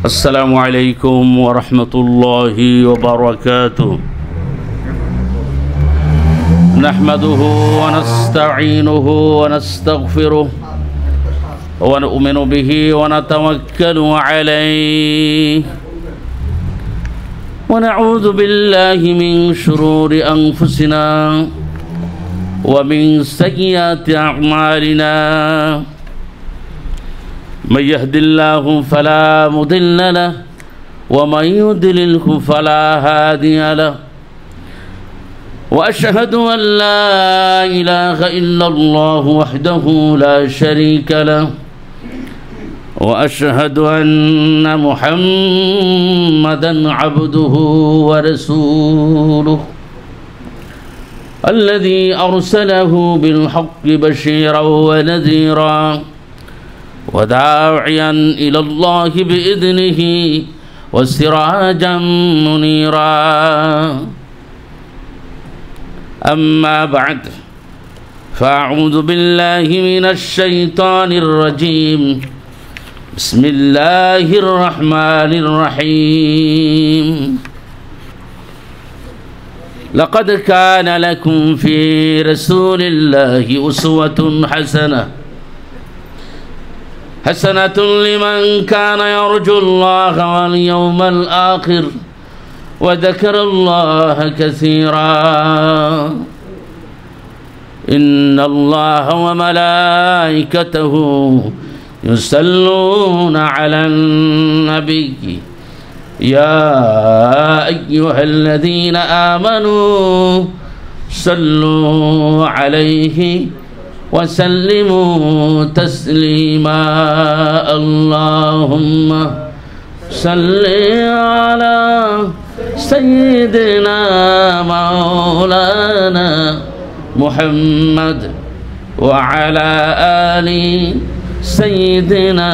السلام عليكم ورحمة الله وبركاته نحمده ونستعينه ونستغفره ونؤمن به ونتوكل عليه ونعوذ بالله من شرور أنفسنا ومن سيئات أعمالنا من يهد الله فلا مضل له ومن يضلله فلا هادي له وأشهد أن لا إله إلا الله وحده لا شريك له وأشهد أن محمدا عبده ورسوله الذي أرسله بالحق بشيرا ونذيرا وداعيا إلى الله بإذنه وسراجا منيرا أما بعد فأعوذ بالله من الشيطان الرجيم بسم الله الرحمن الرحيم لقد كان لكم في رسول الله أسوة حسنة لمن كان يرجو الله واليوم الآخر وذكر الله كثيرا إن الله وملائكته يصلون على النبي يا أيها الذين آمنوا صلوا عليه وسلموا تسليما اللهم صل على سيدنا مولانا محمد وعلى آل سيدنا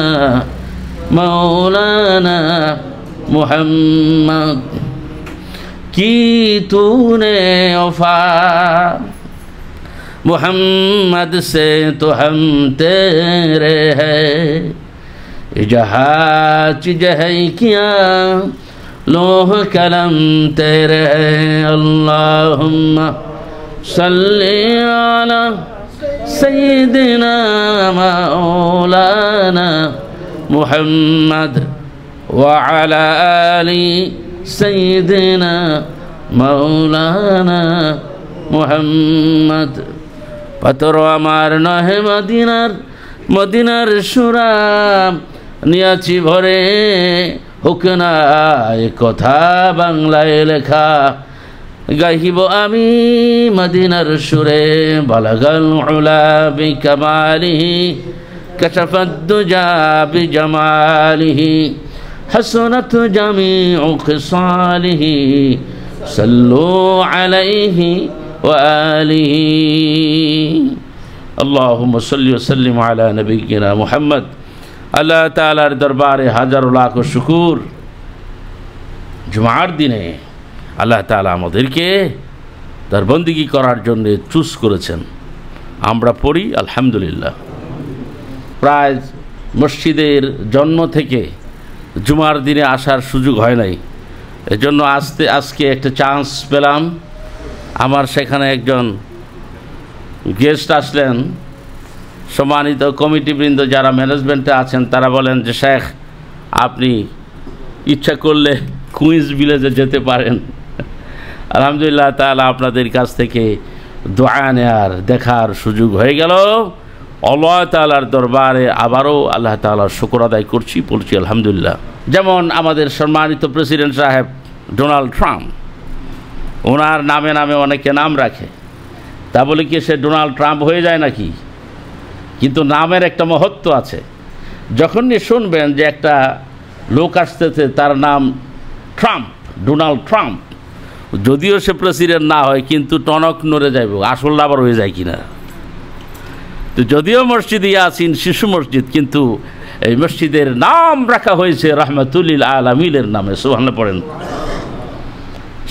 مولانا محمد की तूने वफा मोहम्मद से तो हम तेरे हैं जहाँ चीज़ है क्या लोह कलम तेरे हैं अल्लाहुम्मा सल्ली अला सय्यिदिना मौलाना मुहम्मद व अला आलि सय्यिदिना मौलाना मुहम्मद पतर आमार नहे मदिनार मदिनार सुराम नियाची भरे হোক না এ কথা বাংলায় লেখা গাইব আমি মদিনার সুরে বালাগাল উলা বিকামালিহি কাশাফাদ দুজা বিজামালিহি হাসনাত জামিউ খিসালিহি সাল্লু আলাইহি ওয়া আলিহি আল্লাহুম্মা সাল্লি ওয়া সাল্লিম আলা নবিয়িনা মুহাম্মদ আল্লাহ তাআলার দরবারে হাজারো লাখ শুকর জুমার দিনে আল্লাহ তাআলা আমাদেরকে তার বন্দেগী করার জন্য চুজ করেছেন আমরা পড়ি আলহামদুলিল্লাহ প্রায় মসজিদের জন্ম থেকে জুমার দিনে আসার সুযোগ হয় নাই এজন্য আজকে একটা চান্স পেলাম আমার সেখানে একজন গেস্ট আসলেন সম্মানিত কমিটিবৃন্দ যারা ম্যানেজমেন্টে আছেন তারা বলেন যে শেখ আপনি ইচ্ছা করলে কুইজ ভিলেজে যেতে পারেন আলহামদুলিল্লাহ তাআলা আপনাদের কাছ থেকে দোয়া নেয়ার দেখার সুযোগ হয়ে গেল আল্লাহ তাআলার দরবারে আবারও আল্লাহ তাআলার শুকর আদায় করছি বলছি আলহামদুলিল্লাহ যেমন আমাদের সম্মানিত প্রেসিডেন্ট সাহেব ডোনাল্ড ট্রাম্প ওনার নামে নামে অনেকে নাম রাখে তা বলে কি সে ডোনাল্ড ট্রাম্প হয়ে যায় নাকি কিন্তু নামের একটা মহত্ব আছে যখনই শুনবেন যে একটা লোক আসতেছে তার নাম ট্রাম্প ডোনাল্ড ট্রাম্প যদিও সে প্রেসিডেন্ট না হয় কিন্তু টনক নড়ে যাবে আসল আবার হয়ে যায় কিনা তো যদিও মসজিদ ইয়াসিন শিশু মসজিদ কিন্তু এই মসজিদের নাম রাখা হয়েছে রাহমাতুল লিল আলামিনের নামে সুবহানাল্লাহ পড়েন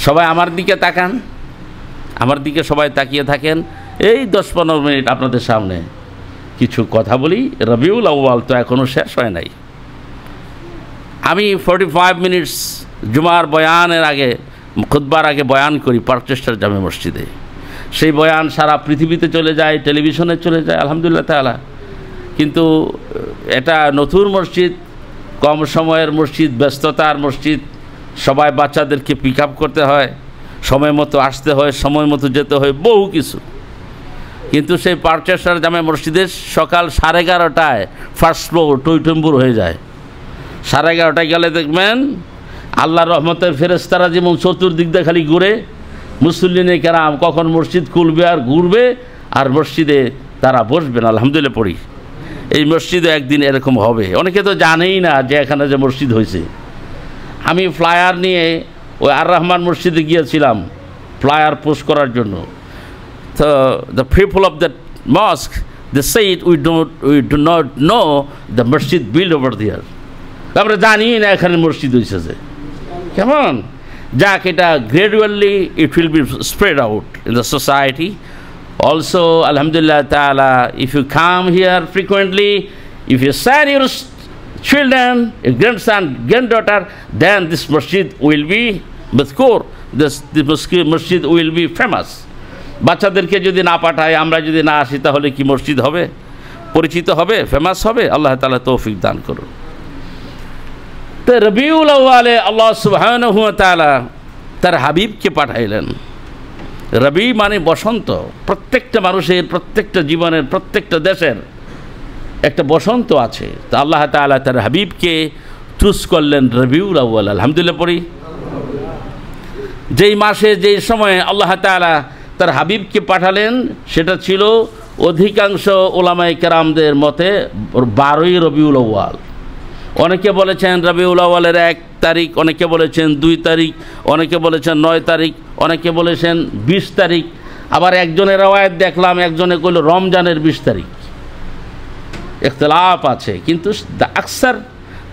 সবাই আমার দিকে তাকান আমার দিকে সবাই তাকিয়ে থাকেন এই 10-15 মিনিট আপনাদের সামনে কিছু কথা বলি রবিউল আউয়াল তো এখনো শেষ হয় নাই আমি 45 মিনিটস জুমার বয়ানের আগে, খুতবার আগে বয়ান করি পারচেস্টার জামে মসজিদে। সেই বয়ান সারা পৃথিবীতে চলে যায়, টেলিভিশনে চলে যায়, আলহামদুলিল্লাহ তাআলা। কিন্তু এটা নতুন মসজিদ, কম সময়ের মসজিদ, ব্যস্ততার মসজিদ, সবাই বাচ্চাদেরকে পিক আপ করতে হয়, সময় মতো আসতে হয়, সময় মতো যেতে হয়, বহু কিছু। কিন্তু সেই পারচেস্টার জামে মসজিদের সকাল 11:30টায় ফার্স্ট ফ্লোর টইটম্বুর হয়ে যায়। 11:30টায় গেলে দেখবেন আল্লাহর রহমতের ফেরেশতারা যেমন চতুর্দিক দিয়ে খালি ঘুরে, মুসল্লিনে কেরাম কখন মসজিদ খুলবে আর ঘুরবে, আর মসজিদে তারা বসবেন। আলহামদুলিল্লাহ পড়ি এই মসজিদে একদিন এরকম হবে। অনেকে তো জানেই না যে এখানে যে মসজিদ হয়েছে। আমি ফ্লায়ার নিয়ে ওই আর রহমান মসজিদে গিয়েছিলাম ফ্লায়ার পোস্ট করার জন্য। তো the people of that mosque they said we do not know the মসজিদ বিল্ড ওভার দেয়ার। আমরা জানি না এখানে মসজিদ হয়েছে যে, কেমন যাক, এটা gradually it will be spread out in the society also. আলহামদুলিল্লাহ তাআলা, if you come here frequently, if you send your children, your grandson, granddaughter, then this masjid will be madhkur, this masjid will be famous. বাচ্চাদেরকে যদি না পাঠায়, আমরা যদি না আসি, তাহলে কি মসজিদ হবে, পরিচিত হবে, ফেমাস হবে? আল্লাহ তাআলা তৌফিক দান করুন। তো রবিউল আউয়ালে আল্লাহ সুবহানাহু ওয়া তাআলা তার হাবিবকে পাঠাইলেন। রবি মানে বসন্ত। প্রত্যেকটা মানুষের, প্রত্যেকটা জীবনের, প্রত্যেকটা দেশের একটা বসন্ত আছে। তো আল্লাহ তাআলা তার হাবিবকে চুজ করলেন রবিউল আউয়াল। আলহামদুলিল্লাহ পড়ি। যেই মাসে, যেই সময়ে আল্লাহ তাআলা তার হাবিবকে পাঠালেন, সেটা ছিল অধিকাংশ ওলামায়ে কেরামদের মতে 12ই রবিউল আউয়াল। অনেকে বলেছেন রবিউল আউয়ালের 1 তারিখ, অনেকে বলেছেন 2 তারিখ, অনেকে বলেছেন 9 তারিখ, অনেকে বলেছেন 20 তারিখ। আবার একজনের রওয়ায়াত দেখলাম, একজনে কইল রমজানের 20 তারিখ। ইখতিলাফ আছে, কিন্তু দ্য আকসার,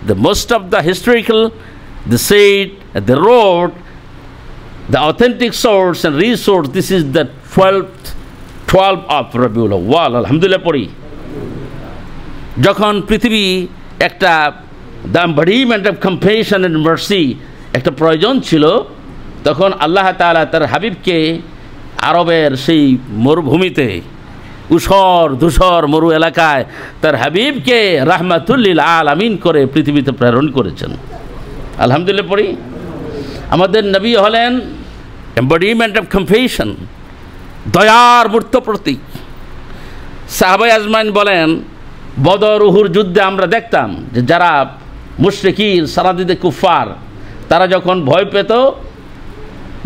the most of the historical, the said, the road, the authentic source and resource, this is the 12th of Rabiul Awwal. আলহামদুলিল্লাহ পড়ি। যখন পৃথিবী একটা the embodiment of compassion and mercy একটা প্রয়োজন ছিল, তখন আল্লাহ তাআলা তার হাবিবকে আরবের সেই মরুভূমিতে, উষর ধূসর মরু এলাকায় তার হাবিবকে রাহমাতুল লিল আলামিন করে পৃথিবীতে প্রেরণ করেছেন। আলহামদুলিল্লাহ পড়ি। আমাদের নবী হলেন এম্বডিমেন্ট অফ কম্পেশন, দয়ার মূর্ত প্রতীক। সাহাবায়ে আজমাইন বলেন, বদর উহুর যুদ্ধে আমরা দেখতাম যে যারা মুশরিকিন, সারাদিদে কুফার, তারা যখন ভয় পেত,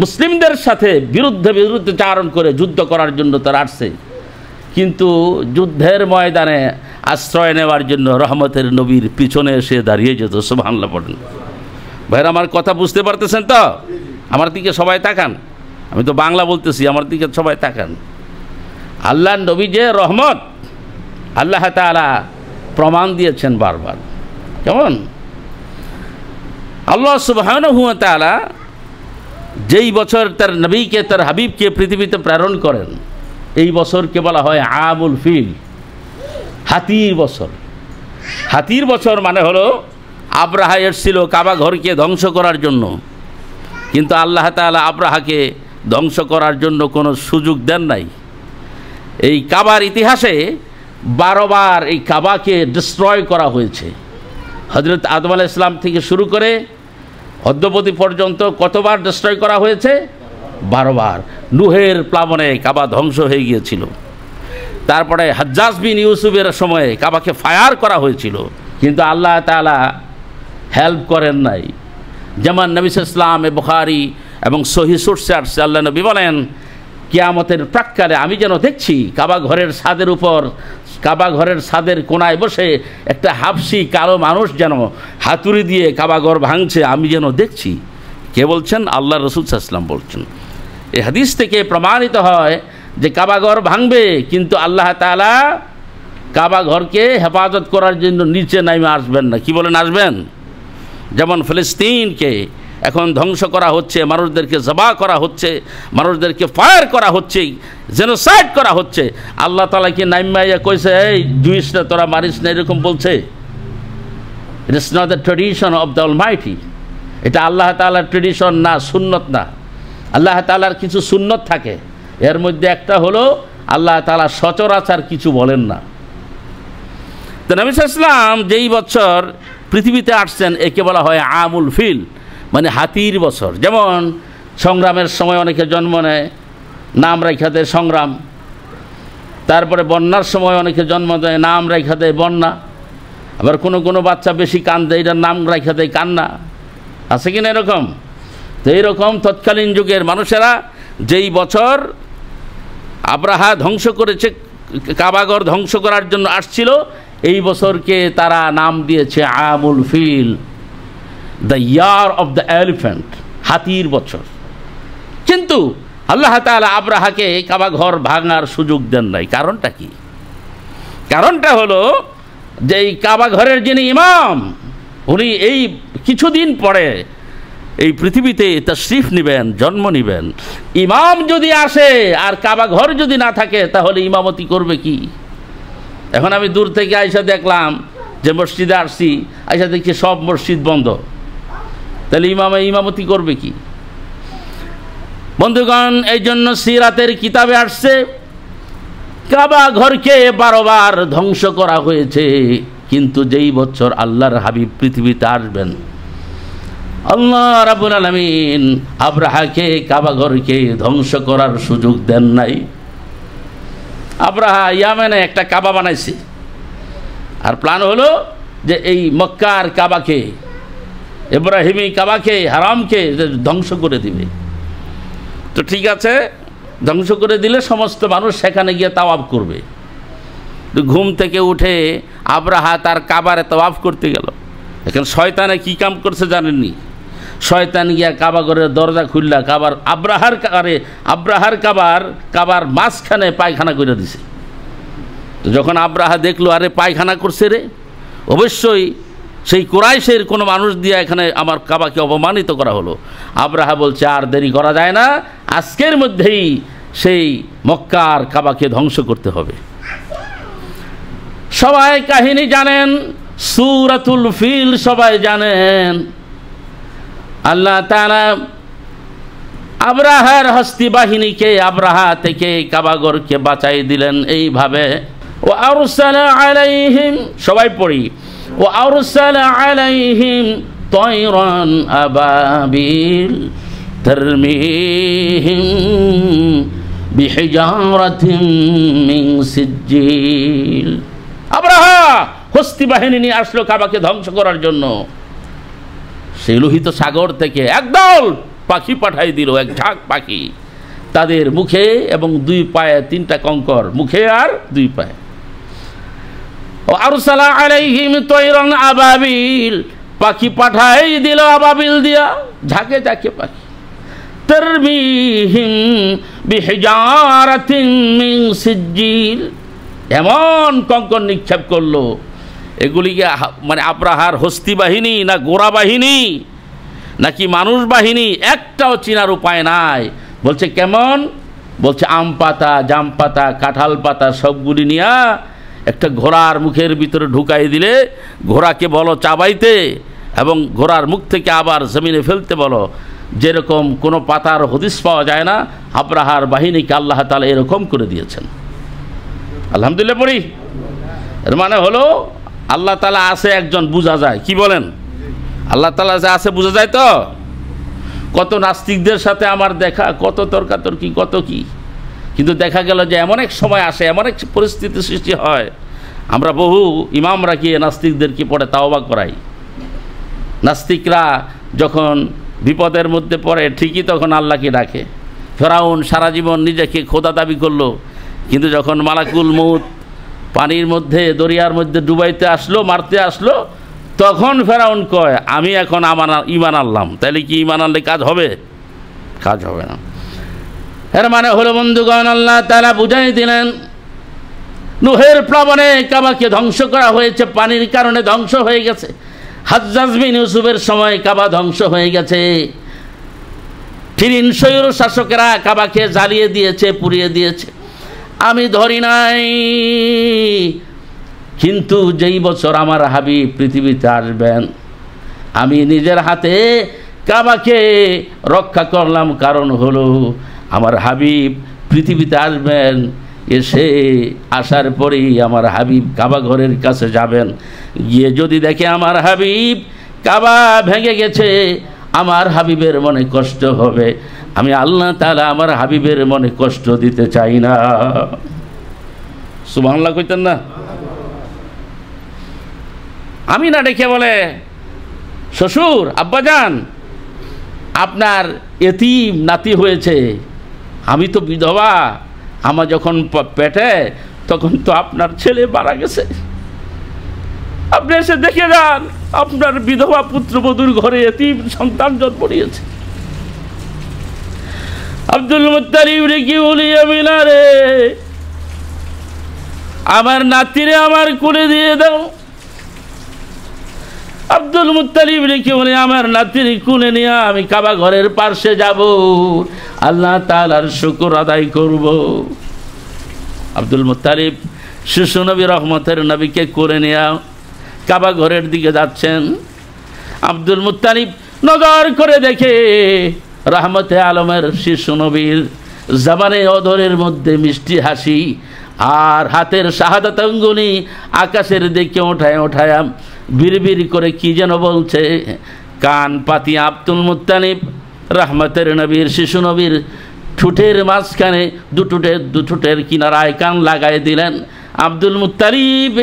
মুসলিমদের সাথে বিরুদ্ধে চারণ করে যুদ্ধ করার জন্য তারা আসছে, কিন্তু যুদ্ধের ময়দানে আশ্রয় নেওয়ার জন্য রহমতের নবীর পিছনে এসে দাঁড়িয়ে যেত। সুবহানাল্লাহ পড়েন। ভাইরা, আমার কথা বুঝতে পারতেছেন তো? আমার দিকে সবাই তাকান, আমি তো বাংলা বলতেছি, আমার দিকে সবাই তাকান। আল্লাহ নবী যে রহমত, আল্লাহ তাআলা প্রমাণ দিয়েছেন বারবার। কেমন? আল্লাহ সুবহানাহু ওয়া তাআলা যেই বছর তার নবীকে, তার হাবিবকে পৃথিবীতে প্রেরণ করেন, এই বছরকে বলা হয় আমুল ফিল, হাতির বছর। হাতির বছর মানে হলো আব্রাহা এসেছিল কাবা ঘরকে ধ্বংস করার জন্য, কিন্তু আল্লাহ তাআলা আব্রাহাকে ধ্বংস করার জন্য কোনো সুযোগ দেন নাই। এই কাবার ইতিহাসে 12 বার এই কাবাকে ডিস্ট্রয় করা হয়েছে। হযরত আদম আলাইহিস সালাম থেকে শুরু করে অদ্যবধি পর্যন্ত কতবার ডিস্ট্রয় করা হয়েছে? 12 বার। নূহের প্লাবনে কাবা ধ্বংস হয়ে গিয়েছিল। তারপরে হজ্জাজ বিন ইউসুফের সময়ে কাবাকে ফায়ার করা হয়েছিল, কিন্তু আল্লাহ তাআলা হেল্প করেন নাই। যেমন নবী সাল্লাল্লাহু আলাইহি ওয়াসাল্লাম, বুখারী এবং সহিহ সোর্সে আসছে, আল্লাহ নবী বলেন, কিয়ামতের প্রাক্কালে আমি যেন দেখছি কাবা ঘরের ছাদের উপর, কাবা ঘরের ছাদের কোনায় বসে একটা হাবশি কালো মানুষ যেন হাতুড়ি দিয়ে কাবা ঘর ভাঙছে, আমি যেন দেখছি। কে বলছেন? আল্লাহ রাসূল সাল্লাল্লাহু আলাইহি ওয়াসাল্লাম বলছেন। এই হাদিস থেকে প্রমাণিত হয় যে কাবা ঘর ভাঙবে, কিন্তু আল্লাহ তাআলা কাবা ঘরকে হেফাজত করার জন্য নিচে নামে আসবেন না। কি বলেন? আসবেন। যেমন ফিলিস্তিনকে এখন ধ্বংস করা হচ্ছে, মানুষদেরকে জবাহ করা হচ্ছে, মানুষদেরকে ফায়ার করা হচ্ছে, জেনোসাইড করা হচ্ছে, আল্লাহ তাআলা কি নাইমাইয়া কইছে এই জুইসরা তোরা মারিস না, এরকম বলছে? It is not the tradition of the Almighty. এটা আল্লাহ তাআলার ট্রেডিশন না, সুন্নত না। আল্লাহ তাআলার কিছু সুন্নত থাকে, এর মধ্যে একটা হলো আল্লাহ তাআলা সচরাচর কিছু বলেন না। তো নবী সাল্লাল্লাহু আলাইহি ওয়াসাল্লাম যেই বছর পৃথিবীতে আসছেন একে বলা হয় আমুল ফিল, মানে হাতির বছর। যেমন সংগ্রামের সময় অনেকে জন্ম নেয়, নাম রাখা দেয় সংগ্রাম। তারপরে বন্যার সময় অনেকে জন্ম দেয়, নাম রাখা দেয় বন্যা। আবার কোনো কোনো বাচ্চা বেশি কান্দে, এটার নাম রাখা দেয় কান্না। আছে কিনা এরকম? তো এইরকম তৎকালীন যুগের মানুষেরা যেই বছর আব্রাহা ধ্বংস করেছে, কাবাঘর ধ্বংস করার জন্য আসছিল, এই বছরকে তারা নাম দিয়েছে আমুল ফিল, the year of the elephant, হাতির বছর। কিন্তু আল্লাহ তাআলা আব্রাহাকে কাবাঘর ভাঙার সুযোগ দেন নাই। কারণটা কি? কারণটা হলো যে এই কাবাঘরের যিনি ইমাম, উনি এই কিছুদিন পরে এই পৃথিবীতে তাশরিফ নেবেন, জন্ম নেবেন। ইমাম যদি আসে আর কাবাঘর যদি না থাকে তাহলে ইমামতি করবে কি? এখন আমি দূর থেকে আইসা দেখলাম যে মসজিদে আসছি, আইসা দেখছি সব মসজিদ বন্ধ, তাহলে ইমামতি করবে কি? বন্ধুগণ, এই জন্য সিরাতের কিতাবে আসছে কাবা ঘরকে 12 বার ধ্বংস করা হয়েছে, কিন্তু যেই বছর আল্লাহর হাবিব পৃথিবীতে আসবেন, আল্লাহ রাব্বুল আলামিন আব্রাহাকে কাবা ঘরকে ধ্বংস করার সুযোগ দেন নাই। আব্রাহা ইয়ামেনে একটা কাবা বানাইছে, আর প্ল্যান হলো যে এই মক্কার কাবাকে, ইব্রাহিমি কাবাকে, হারামকে ধ্বংস করে দিবে। তো ঠিক আছে, ধ্বংস করে দিলে সমস্ত মানুষ সেখানে গিয়ে তাওয়াফ করবে। ঘুম থেকে উঠে আব্রাহা তার কাবারে তাওয়াফ করতে গেল। এখন শয়তানে কি কাম করছে জানেননি? শয়তান গিয়া কাবাঘরের দরজা খুললা আব্রাহার কাবার মাঝখানে পায়খানা করে দিছে। তো যখন আব্রাহা দেখলো আরে পায়খানা করছে রে, অবশ্যই সেই কুরাইশের কোনো মানুষ দিয়ে এখানে আমার কাবাকে অপমানিত করা হলো। আব্রাহা বলছে আর দেরি করা যায় না, আজকের মধ্যেই সেই মক্কার কাবাকে ধ্বংস করতে হবে। সবাই কাহিনী জানেন, সূরাতুল ফিল সবাই জানেন। আল্লাহ তাআলা আব্রাহার হস্তি বাহিনীকে আব্রাহা থেকে কাবাঘরকে বাঁচাই দিলেন এইভাবে। ও আরসালা আলাইহিম, সবাই পড়ি, ও আরসালা আলাইহিম তায়রান আবাবিল তারমিহিম বিহিজারাতিন মিন সিজ্জিল। আব্রাহা হস্তি বাহিনী নিয়ে আসলো কাবাকে ধ্বংস করার জন্য। সেই লোহিত সাগর থেকে একদল পাখি পাঠাই দিল, এক ঝাঁক পাখি, তাদের মুখে এবং 2 পায়ে 3টা কঙ্কর, মুখে আর 2 পায়ে। ও আরসালা আলাইহিম তায়রান আবাবিল, পাখি পাঠাই দিল আবাবিল দিয়া, ঝাঁকে ঝাঁকে পাখি। তারমিহিম বিহিজারাতিন মিন সিজ্জিল, এমন কঙ্কর নিক্ষেপ করলো, এগুলিকে মানে আব্রাহার হস্তি বাহিনী না গোড়া বাহিনী নাকি মানুষ বাহিনী একটাও চিনার উপায় নাই। বলছে কেমন? বলছে আম পাতা, জাম পাতা, কাঁঠাল পাতা সবগুলি নিয়ে একটা ঘোড়ার মুখের ভিতরে ঢুকাই দিলে ঘোড়াকে বলো চাবাইতে এবং ঘোড়ার মুখ থেকে আবার জমিনে ফেলতে বলো। যেরকম কোনো পাতার হদিস পাওয়া যায় না, আব্রাহার বাহিনীকে আল্লাহ তাআলা এরকম করে দিয়েছেন। আলহামদুলিল্লাহ পড়ি। এর মানে হলো আল্লাহ তাআলা আছে একজন, বোঝা যায়। কি বলেন? আল্লাহ তাআলা যে আছে বোঝা যায় তো। কত নাস্তিকদের সাথে আমার দেখা, কত তর্কাতর্কি, কত কি, কিন্তু দেখা গেল যে এমন এক সময় আসে, এমন এক পরিস্থিতি সৃষ্টি হয়, আমরা বহু ইমামরা গিয়ে নাস্তিকদেরকে পড়ে তাওবা করাই। নাস্তিকরা যখন বিপদের মধ্যে পড়ে ঠিকই তখন আল্লাহকে ডাকে। ফেরাউন সারা জীবন নিজেকে খোদা দাবি করলো, কিন্তু যখন মালাকুল মউত পানির মধ্যে, দরিয়ার মধ্যে ডুবাইতে আসলো, মারতে আসলো, তখন ফেরাউন কয় আমি এখন ঈমান আনলাম। তাহলে কি ঈমান আনলে কাজ হবে? কাজ হবে না। এর মানে হলো বন্ধুগণ, আল্লাহ তাআলা বুঝাই দিলেন নূহের প্লাবনে কাবাকে ধ্বংস করা হয়েছে, পানির কারণে ধ্বংস হয়ে গেছে। হাজ্জাজ বিন ইউসুফের সময় কাবা ধ্বংস হয়ে গেছে। ফিরিন স্বৈর শাসকেরা কাবাকে জ্বালিয়ে দিয়েছে, পুড়িয়ে দিয়েছে। আমি ধরি নাই, কিন্তু যেই বছর আমার হাবিব পৃথিবীতে আসবেন, আমি নিজের হাতে কাবাকে রক্ষা করলাম। কারণ হলো আমার হাবিব পৃথিবীতে আসবেন, এসে আসার পরেই আমার হাবিব কাবা ঘরের কাছে যাবেন, গিয়ে যদি দেখে আমার হাবিব কাবা ভেঙে গেছে, আমার হাবিবের মনে কষ্ট হবে। আমি আল্লাহ তাআলা আমার হাবিবের মনে কষ্ট দিতে চাই না। সুবহানাল্লাহ কইতেন না? আমি না ডেকে বলে, শ্বশুর আব্বাজান আপনার এতিম নাতি হয়েছে, আমি তো বিধবা, আমার যখন পেটে তখন তো আপনার ছেলে মারা গেছে, আপনি এসে দেখে যান আপনার বিধবা পুত্রবধূর ঘরে এতিম সন্তান জন্ম নিয়েছে। আব্দুল মুত্তালিব রে কি বলি, আমি না রে, আমার নাতিরে আমার কোলে দিয়ে দাও। আব্দুল মুত্তালিব রেখে বলে, আমার নাতির কোলে নিয়ে আমি কাবা ঘরের পাশে যাব, আল্লাহ তাআলার শুকর আদায় করব। আব্দুল মুত্তালিব শিশু নবী রহমতের নবীকে কোলে নিয়ে কাবা ঘরের দিকে যাচ্ছেন। আব্দুল মুত্তালিব নজর করে দেখে রহমতে আলমের শিশু নবীর জবানে অধরের মধ্যে মিষ্টি হাসি, আর হাতের শাহাদাত আঙ্গুলি আকাশের দিকে ওঠায় ওঠায় বিড়বিড় করে কি যেন বলছে। কান পাতি আব্দুল মুত্তালিব রহমতের নবীর শিশু নবীর ঠোঁটের মাঝখানে দুঠোঁটের কিনারায় কান লাগাই দিলেন। আব্দুল মুত্তালিব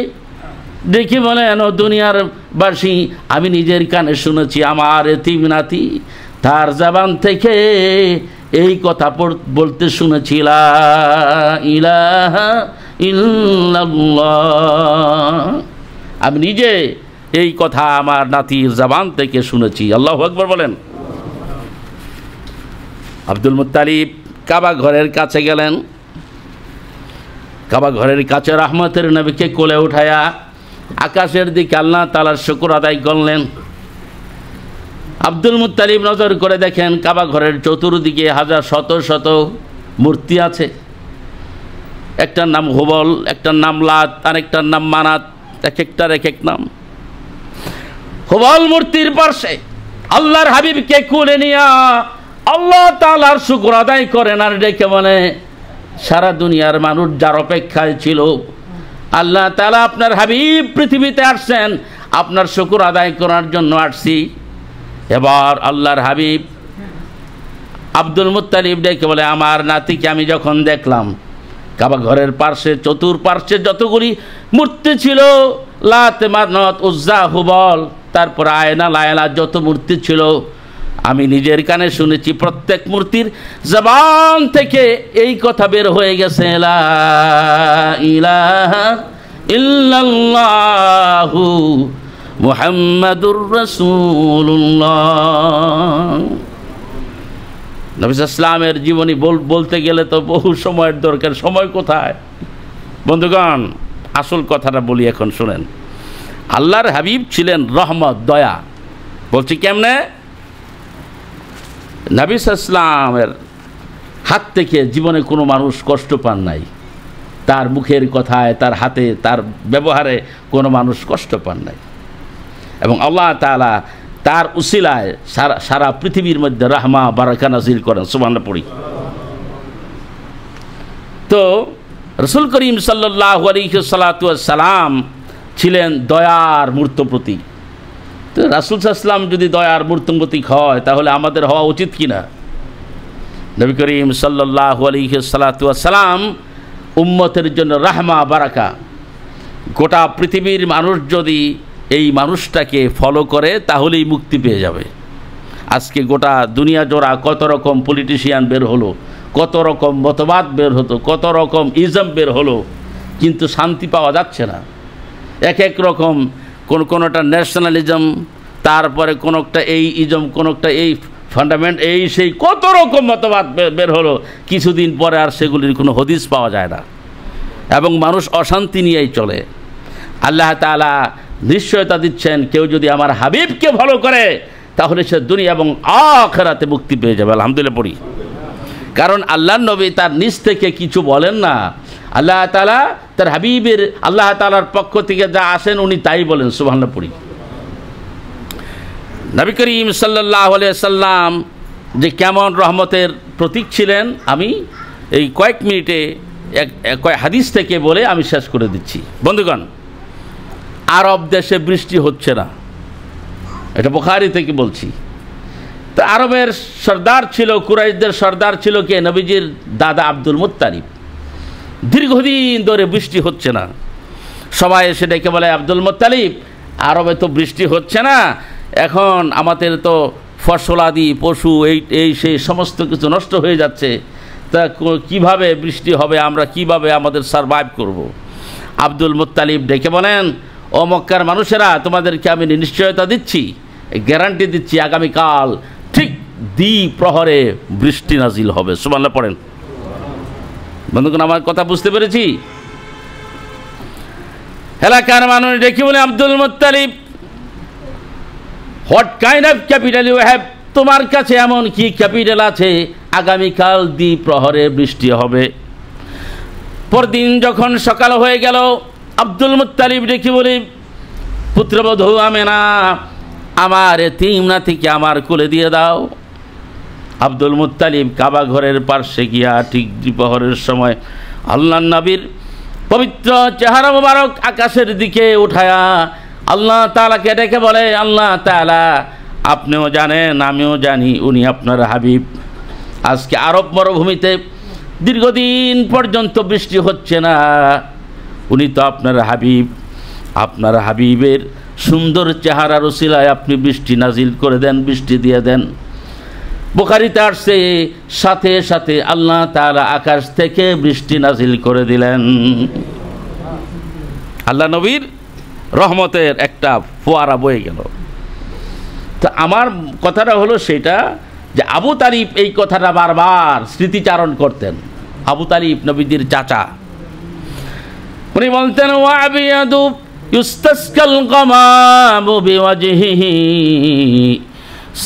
দেখে বলেন, ও দুনিয়ার বাসী, আমি নিজের কানে শুনেছি আমার এতিম নাতি তার জবান থেকে এই কথা বলতে শুনেছি, লা ইলাহা ইল্লাল্লাহ। আমি নিজে এই কথা আমার নাতির জবান থেকে শুনেছি। আল্লাহু আকবার বলেন। আব্দুল মুত্তালিব কাবা ঘরের কাছে গেলেন। কাবা ঘরের কাছে রহমতের নবীকে কোলে উঠায়া আকাশের দিকে আল্লাহ তাআলার শুকর আদায় করলেন। আব্দুল মুত্তালিব নজর করে দেখেন কাবা ঘরের চতুর্দিকে হাজার শত শত মূর্তি আছে। একটার নাম হুবল, একটার নাম লাত, আরেকটার নাম মানাত, এক একটার এক এক নাম। হুবল মূর্তির পাশে আল্লাহর হাবিবকে কোলে নিয়ে আল্লাহ তাআলার শুকর আদায় করেন আর ডেকে বলে, সারা দুনিয়ার মানুষ যার অপেক্ষায় ছিল, আল্লাহ তাআলা আপনার হাবিব পৃথিবীতে আসছেন, আপনার শুকর আদায় করার জন্য আসছি। এবার আল্লাহর হাবিব আব্দুল মুত্তালিব ডেকে বলে, আমার নাতিকে আমি যখন দেখলাম কাবা ঘরের পার্শ্বে চতুর্পার্শ্বে যতগুলি মূর্তি ছিল, লাত মানত উজ্জা হুবল, তারপর আয়না লায়লা যত মূর্তি ছিল, আমি নিজের কানে শুনেছি প্রত্যেক মূর্তির জবান থেকে এই কথা বের হয়ে গেছে, লা ইলাহা ইল্লাল্লাহু মুহাম্মাদুর রাসূলুল্লাহ। নবী ইসলামের জীবনী বলতে গেলে তো বহু সময়ের দরকার, সময় কোথায় বন্ধুগণ? আসল কথাটা বলি এখন শুনেন। আল্লাহর হাবিব ছিলেন রহমত, দয়া। বলছি কেমনে? নবী ইসলামের হাত থেকে জীবনে কোনো মানুষ কষ্ট পান নাই, তার মুখের কথায়, তার হাতে, তার ব্যবহারে কোনো মানুষ কষ্ট পান নাই। এবং আল্লাহ তাআলা তার উসিলায় সারা পৃথিবীর মধ্যে রাহমা বারাকা নাজিল করেন। সুবহানাল্লাহ পড়ি। তো রাসূল করিম সাল্লাল্লাহু আলাইহি সাল্লাম ছিলেন দয়ার মূর্ত প্রতীক। তো রাসূল সাল্লাল্লাহু যদি দয়ার মূর্ত প্রতীক হয়, তাহলে আমাদের হওয়া উচিত কিনা? নবী করিম সাল্লাল্লাহু আলাইহি সাল্লাম উম্মতের জন্য রাহমা বারাকা। গোটা পৃথিবীর মানুষ যদি এই মানুষটাকে ফলো করে তাহলেই মুক্তি পেয়ে যাবে। আজকে গোটা দুনিয়া জোড়া কত রকম পলিটিশিয়ান বের হলো, কত রকম মতবাদ বের হতো, কত রকম ইজম বের হলো, কিন্তু শান্তি পাওয়া যাচ্ছে না। এক এক রকম, কোনোটা ন্যাশনালিজম, তারপরে কোনোটা এই ইজম, কোনোটা এই ফান্ডামেন্ট, এই সেই কত রকম মতবাদ বের হলো, কিছুদিন পরে আর সেগুলির কোনো হদিস পাওয়া যায় না এবং মানুষ অশান্তি নিয়েই চলে। আল্লাহ তাআলা নিশ্চয়তা দিচ্ছেন, কেউ যদি আমার হাবিবকে ফলো করে তাহলে সে দুনিয়া এবং আখিরাতে মুক্তি পেয়ে যাবে। আলহামদুলিল্লাহ পড়ি। কারণ আল্লাহর নবী তার নিজ থেকে কিছু বলেন না, আল্লাহ তাআলা তার হাবিবের আল্লাহ তাআলার পক্ষ থেকে যা আসেন উনি তাই বলেন। সুবহানাল্লাহ পড়ি। নবী করিম সাল্লাল্লাহু আলাইহি সাল্লাম যে কেমন রহমতের প্রতীক ছিলেন, আমি এই কয়েক মিনিটে কয়েক হাদিস থেকে বলে আমি শেষ করে দিচ্ছি। বন্ধুগণ, আরব দেশে বৃষ্টি হচ্ছে না, এটা বুখারী থেকে বলছি। তো আরবের সর্দার ছিল, কুরাইশদের সর্দার ছিল কে? নবীজির দাদা আব্দুল মুত্তালিব। দীর্ঘদিন ধরে বৃষ্টি হচ্ছে না। সবাই এসে ডেকে বলে, আব্দুল মুত্তালিব, আরবে তো বৃষ্টি হচ্ছে না, এখন আমাদের তো ফসলাদি পশু এই সেই সমস্ত কিছু নষ্ট হয়ে যাচ্ছে, তা কিভাবে বৃষ্টি হবে, আমরা কিভাবে আমাদের সারভাইভ করব। আব্দুল মুত্তালিব ডেকে বলেন, ও মক্কার মানুষেরা, তোমাদেরকে আমি নিশ্চয়তা দিচ্ছি, গ্যারান্টি দিচ্ছি, আগামীকাল ঠিক দ্বিপ্রহরে বৃষ্টি নাজিল হবে। সুবহানাল্লাহ পড়েন। বন্ধুগণ, আমার কথা বুঝতে পেরেছি? এলাকার মানুষ ডেকে বলে, Abdul Muttalib, what kind of capital you have? তোমার কাছে এমন কি ক্যাপিটাল আছে আগামীকাল দ্বিপ্রহরে বৃষ্টি হবে? পরদিন যখন সকাল হয়ে গেল, আব্দুল মুত্তালিব ডেকে বলি, পুত্রবধূ আমেনা, আমার এতিম নাতিকে আমার কোলে দিয়ে দাও। আব্দুল মুত্তালিব কাবা ঘরের পার্শ্বে গিয়া ঠিক দ্বিপ্রহরের সময় আল্লাহর নবীর পবিত্র চেহারা মোবারক আকাশের দিকে উঠায়া আল্লাহ তাআলাকে ডেকে বলে, আল্লাহ তাআলা, আপনিও জানেন আমিও জানি উনি আপনার হাবিব। আজকে আরব মরুভূমিতে দীর্ঘদিন পর্যন্ত বৃষ্টি হচ্ছে না, উনি তো আপনার হাবিব। আপনার হাবিবের সুন্দর চেহারার উসিলায় আপনি বৃষ্টি নাজিল করে দেন, বৃষ্টি দিয়ে দেন। বুখারীতে আসছে, সাথে সাথে আল্লাহ তাআলা আকাশ থেকে বৃষ্টি নাজিল করে দিলেন। আল্লাহ নবীর রহমতের একটা ফোয়ারা বয়ে গেল। তো আমার কথাটা হলো সেটা যে আবু তালিব এই কথাটা বারবার স্মৃতিচারণ করতেন। আবু তালিব নবীজির চাচা, উনি বলতেন, ওয়াবিয়াদু ইউস্তাসকাল গামামু বিওয়াজহিহি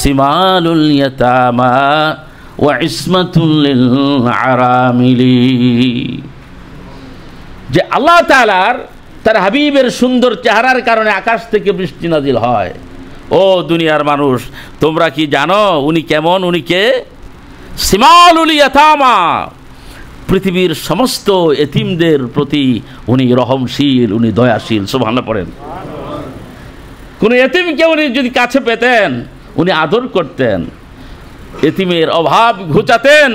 সিমালুল ইয়াতামা ওয়া ইসমাতুল লিল আরামিলি। যে আল্লাহ তাআলার তার হাবিবের সুন্দর চেহারার কারণে আকাশ থেকে বৃষ্টি নাজিল হয়। ও দুনিয়ার মানুষ, তোমরা কি জানো উনি কেমন? উনি কে? সিমালুল ইয়াতামা, পৃথিবীর সমস্ত এতিমদের প্রতি উনি রহমশীল, উনি দয়াশীল। সুবহানাল্লাহ পড়েন। কোন এতিমকে উনি যদি কাছে পেতেন উনি আদর করতেন, এতিমের অভাব ঘুচাতেন,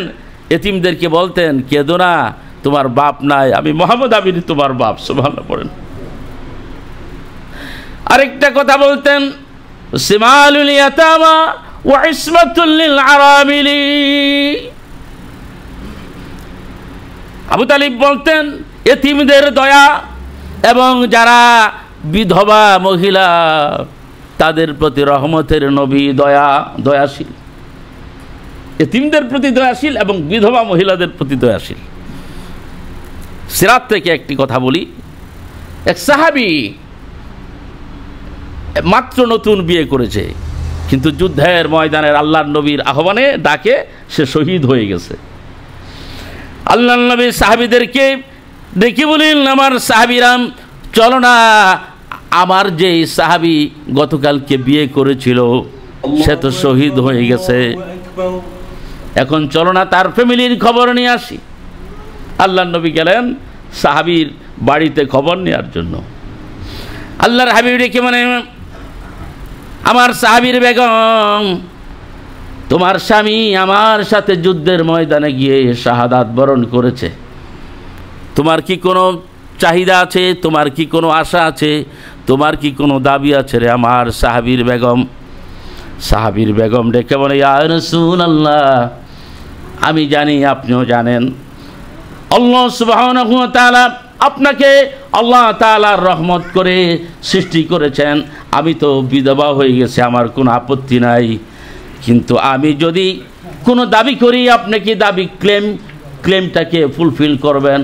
এতিমদেরকে বলতেন, কেঁদো না, তোমার বাপ নাই, আমি মোহাম্মদ আমিন তোমার বাপ। সুবহানাল্লাহ পড়েন। আরেকটা কথা বলতেন, সিমালুল ইয়াতামা ওয়া ইসমাতুল লিল আরামিলি। আবু তালিব বলতেন, এতিমদের দয়া এবং যারা বিধবা মহিলা তাদের প্রতি রহমতের নবী, দয়াশীল। এতিমদের প্রতি দয়াশীল এবং বিধবা মহিলাদের প্রতি দয়াশীল। সিরাত থেকে একটি কথা বলি, এক সাহাবী মাত্র নতুন বিয়ে করেছে, কিন্তু যুদ্ধের ময়দানের আল্লাহর নবীর আহ্বানে ডাকে সে শহীদ হয়ে গেছে। আল্লাহর নবী সাহাবীদেরকে ডেকে বলেন, আমার সাহাবীরাম, চলো না, আমার যে সাহাবী গতকালকে বিয়ে করেছিল সে তো শহীদ হয়ে গেছে, এখন চলো না তার ফ্যামিলির খবর নিয়ে আসি। আল্লাহর নবী গেলেন সাহাবীর বাড়িতে খবর নেওয়ার জন্য। আল্লাহর হাবিব ডেকে মানে, আমার সাহাবীর বেগম, তোমার স্বামী আমার সাথে যুদ্ধের ময়দানে গিয়ে শাহাদাত বরণ করেছে, তোমার কি কোনো চাহিদা আছে? তোমার কি কোনো আশা আছে? তোমার কি কোনো দাবি আছে রে আমার সাহাবীর বেগম? সাহাবীর বেগম ডেকে বলে, ইয়া রাসূলুল্লাহ, আমি জানি আপনিও জানেন আল্লাহ সুবহানাহু ওয়া তাআলা আপনাকে আল্লাহ তাআলার রহমত করে সৃষ্টি করেছেন। আমি তো বিধবা হয়ে গেছি, আমার কোনো আপত্তি নাই, কিন্তু আমি যদি কোনো দাবি করি আপনি কি দাবি ক্লেমটাকে ফুলফিল করবেন?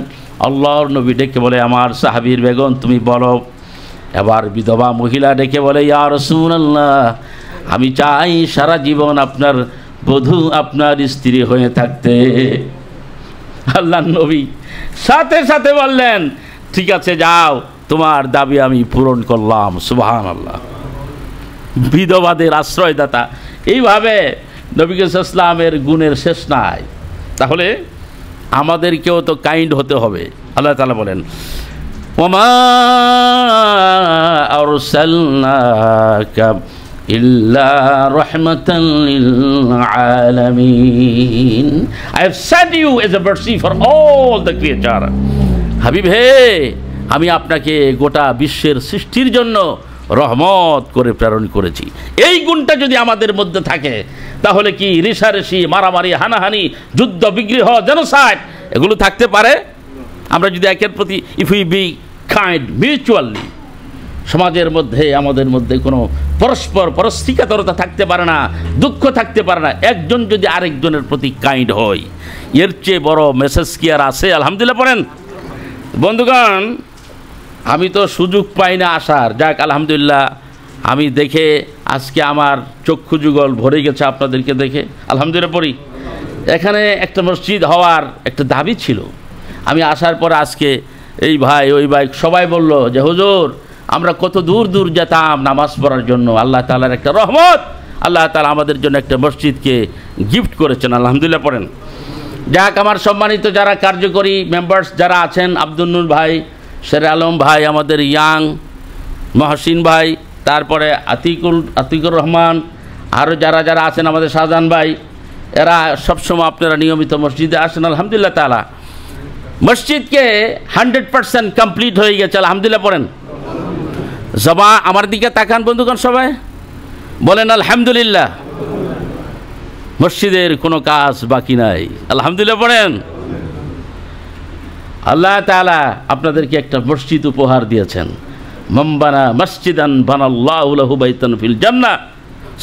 আল্লাহর নবী ডেকে বলে, আমার সাহাবীর বেগম তুমি বলো। এবার বিধবা মহিলা ডেকে বলে, ইয়া রাসূলুল্লাহ, আমি চাই সারা জীবন আপনার বধূ, আপনার স্ত্রী হয়ে থাকতে। আল্লাহর নবী সাথে সাথে বললেন, ঠিক আছে যাও, তোমার দাবি আমি পূরণ করলাম। সুবহানাল্লাহ। বিধবাদের আশ্রয়দাতা। এইভাবে নবী সাল্লাল্লাহু আলাইহি ওয়াসাল্লামের গুণের শেষ নাই। তাহলে আমাদেরকেও তো কাইন্ড হতে হবে। আল্লাহ তাআলা বলেন, ওমা আরসালনাকা ইল্লা রাহমাতাল লিল আলামিন। I have sent you as a mercy for all the creature. হাবিব হে, আমি আপনাকে গোটা বিশ্বের সৃষ্টির জন্য রহমত করে প্রেরণ করেছি। এই গুণটা যদি আমাদের মধ্যে থাকে, তাহলে কি রেষারেষি, মারামারি, হানাহানি, যুদ্ধ বিগ্রহ, জেনোসাইড এগুলো থাকতে পারে? আমরা যদি একের প্রতি if we be kind mutually, সমাজের মধ্যে আমাদের মধ্যে কোনো পরস্পর পরস্পরিকাতরতা থাকতে পারে না, দুঃখ থাকতে পারে না। একজন যদি আরেকজনের প্রতি কাইন্ড হয়, এর চেয়ে বড় মেসেজ কি আর আছে? আলহামদুলিল্লাহ পড়েন। বন্ধুগণ, আমি তো সুযোগ পাই না আসার। যাক, আলহামদুলিল্লাহ, আমি দেখে আজকে আমার চক্ষু যুগল ভরে গেছে আপনাদেরকে দেখে। আলহামদুলিল্লাহ পড়ি। এখানে একটা মসজিদ হওয়ার একটা দাবি ছিল। আমি আসার পরে আজকে এই ভাই ওই ভাই সবাই বলল যে হুজুর, আমরা কত দূর দূর যেতাম নামাজ পড়ার জন্য। আল্লাহ তাআলার একটা রহমত, আল্লাহ তাআলা আমাদের জন্য একটা মসজিদকে গিফট করেছেন। আলহামদুলিল্লাহ পড়েন। যাক, আমার সম্মানিত যারা কার্যকরী মেম্বার্স যারা আছেন, আব্দুল নূর ভাই, শের আলম ভাই, আমাদের ইয়াং মহসিন ভাই, তারপরে আতিকুর রহমান, আরও যারা যারা আছেন, আমাদের শাহজাহান ভাই, এরা সবসময় আপনারা নিয়মিত মসজিদে আসেন। আলহামদুলিল্লাহ তাআলা মসজিদকে 100% কমপ্লিট হয়ে গেছে। আলহামদুলিল্লাহ পড়েন। জবা আমার দিকে তাকান বন্ধুগণ, সবাই বলেন আলহামদুলিল্লাহ। মসজিদের কোনো কাজ বাকি নাই। আলহামদুলিল্লাহ পড়েন। আল্লাহ তাআলা আপনাদেরকে একটা মসজিদ উপহার দিয়েছেন। মাম্বানা মসজিদান বানাল্লাহু লাহু বাইতান feel Jannah.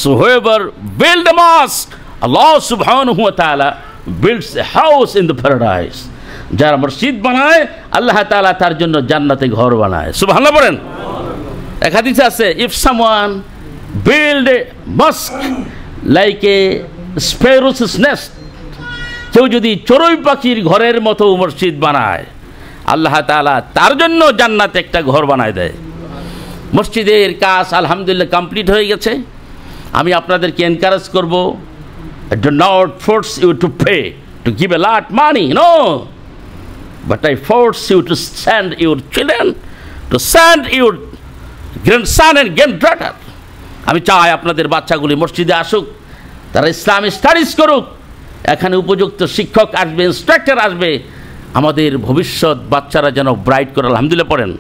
So whoever build a mosque, Allah subhanahu wa ta'ala builds a house in the paradise. যারা মসজিদ বানায়, আল্লাহ তাআলা তার জন্য জান্নাতে ঘর বানায়। সুবহানাল্লাহ বলেন। এক হাদিসে আছে, if someone build a mosque like a sparrow's nest, কেউ যদি চড়ুই পাখির ঘরের মতো মসজিদ বানায়, আল্লাহ তাআলা তার জন্য জান্নাতে একটা ঘর বানায় দেয়। মসজিদের কাজ আলহামদুলিল্লাহ কমপ্লিট হয়ে গেছে। আমি আপনাদেরকে এনকারেজ করব, do not force you to pay, to give a lot money, no, but I force you to send your children, to send your grandson and granddaughter. আমি চাই আপনাদের বাচ্চাগুলি মসজিদে আসুক, তারা ইসলাম স্টাডিজ করুক, এখানে উপযুক্ত শিক্ষক আসবে, ইনস্ট্রাক্টর আসবে, আমাদের ভবিষ্যৎ বাচ্চারা যেন ব্রাইট করে। আলহামদুলিল্লাহ পড়েন।